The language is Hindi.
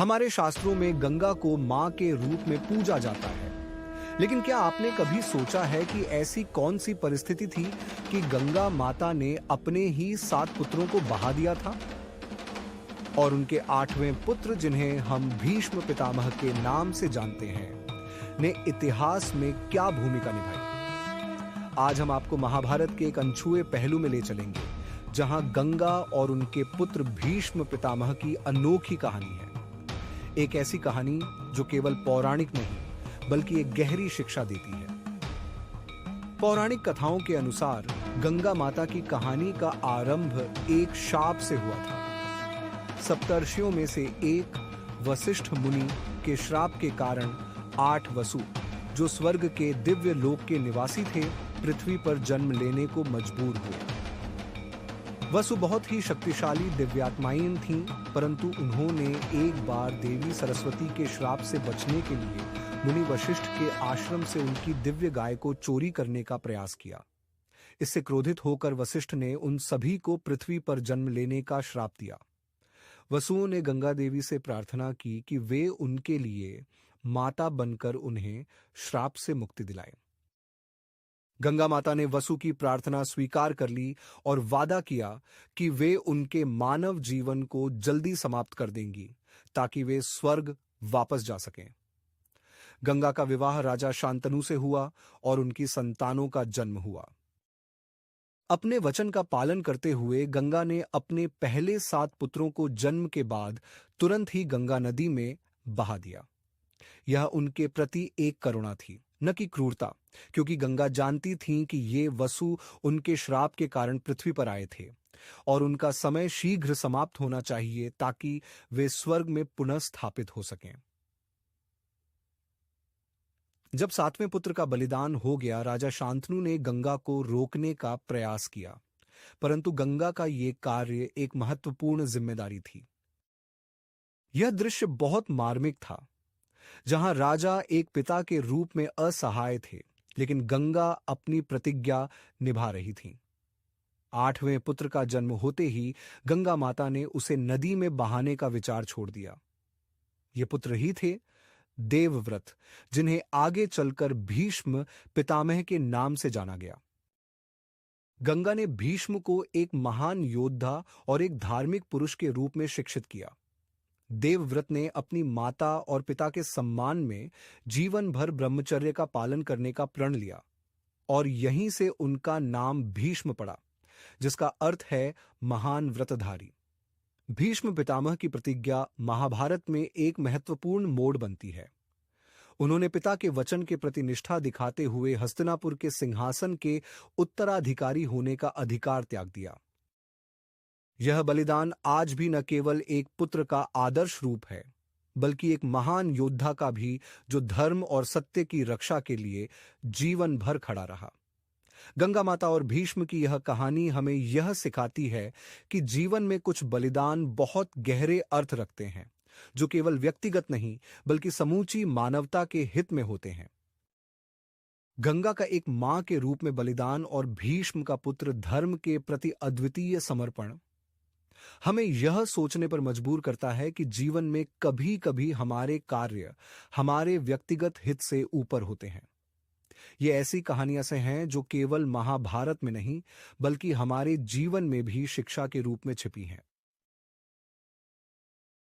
हमारे शास्त्रों में गंगा को मां के रूप में पूजा जाता है। लेकिन क्या आपने कभी सोचा है कि ऐसी कौन सी परिस्थिति थी कि गंगा माता ने अपने ही 7 पुत्रों को बहा दिया था और उनके 8वें पुत्र, जिन्हें हम भीष्म पितामह के नाम से जानते हैं, ने इतिहास में क्या भूमिका निभाई? आज हम आपको महाभारत के एक अनछुए पहलू में ले चलेंगे, जहां गंगा और उनके पुत्र भीष्म पितामह की अनोखी कहानी है। एक ऐसी कहानी जो केवल पौराणिक नहीं, बल्कि एक गहरी शिक्षा देती है। पौराणिक कथाओं के अनुसार गंगा माता की कहानी का आरंभ एक शाप से हुआ था। सप्तर्षियों में से एक वशिष्ठ मुनि के श्राप के कारण 8 वसु, जो स्वर्ग के दिव्य लोक के निवासी थे, पृथ्वी पर जन्म लेने को मजबूर हुए। वसु बहुत ही शक्तिशाली दिव्यात्माएं थीं, परंतु उन्होंने एक बार देवी सरस्वती के श्राप से बचने के लिए मुनि वशिष्ठ के आश्रम से उनकी दिव्य गाय को चोरी करने का प्रयास किया। इससे क्रोधित होकर वशिष्ठ ने उन सभी को पृथ्वी पर जन्म लेने का श्राप दिया। वसुओं ने गंगा देवी से प्रार्थना की कि वे उनके लिए माता बनकर उन्हें श्राप से मुक्ति दिलाएं। गंगा माता ने वसु की प्रार्थना स्वीकार कर ली और वादा किया कि वे उनके मानव जीवन को जल्दी समाप्त कर देंगी, ताकि वे स्वर्ग वापस जा सकें। गंगा का विवाह राजा शांतनु से हुआ और उनकी संतानों का जन्म हुआ। अपने वचन का पालन करते हुए गंगा ने अपने पहले 7 पुत्रों को जन्म के बाद तुरंत ही गंगा नदी में बहा दिया। यह उनके प्रति एक करुणा थी, न कि क्रूरता, क्योंकि गंगा जानती थीं कि ये वसु उनके श्राप के कारण पृथ्वी पर आए थे और उनका समय शीघ्र समाप्त होना चाहिए, ताकि वे स्वर्ग में पुनः स्थापित हो सकें। जब 7वें पुत्र का बलिदान हो गया, राजा शांतनु ने गंगा को रोकने का प्रयास किया, परंतु गंगा का यह कार्य एक महत्वपूर्ण जिम्मेदारी थी। यह दृश्य बहुत मार्मिक था, जहां राजा एक पिता के रूप में असहाय थे, लेकिन गंगा अपनी प्रतिज्ञा निभा रही थीं। 8वें पुत्र का जन्म होते ही गंगा माता ने उसे नदी में बहाने का विचार छोड़ दिया। ये पुत्र ही थे देवव्रत, जिन्हें आगे चलकर भीष्म पितामह के नाम से जाना गया। गंगा ने भीष्म को एक महान योद्धा और एक धार्मिक पुरुष के रूप में शिक्षित किया। देवव्रत ने अपनी माता और पिता के सम्मान में जीवन भर ब्रह्मचर्य का पालन करने का प्रण लिया और यहीं से उनका नाम भीष्म पड़ा, जिसका अर्थ है महान व्रतधारी। भीष्म पितामह की प्रतिज्ञा महाभारत में एक महत्वपूर्ण मोड़ बनती है। उन्होंने पिता के वचन के प्रति निष्ठा दिखाते हुए हस्तिनापुर के सिंहासन के उत्तराधिकारी होने का अधिकार त्याग दिया। यह बलिदान आज भी न केवल एक पुत्र का आदर्श रूप है, बल्कि एक महान योद्धा का भी, जो धर्म और सत्य की रक्षा के लिए जीवन भर खड़ा रहा। गंगा माता और भीष्म की यह कहानी हमें यह सिखाती है कि जीवन में कुछ बलिदान बहुत गहरे अर्थ रखते हैं, जो केवल व्यक्तिगत नहीं, बल्कि समूची मानवता के हित में होते हैं। गंगा का एक मां के रूप में बलिदान और भीष्म का पुत्र धर्म के प्रति अद्वितीय समर्पण हमें यह सोचने पर मजबूर करता है कि जीवन में कभी कभी हमारे कार्य हमारे व्यक्तिगत हित से ऊपर होते हैं। ये ऐसी कहानियां से हैं जो केवल महाभारत में नहीं, बल्कि हमारे जीवन में भी शिक्षा के रूप में छिपी हैं।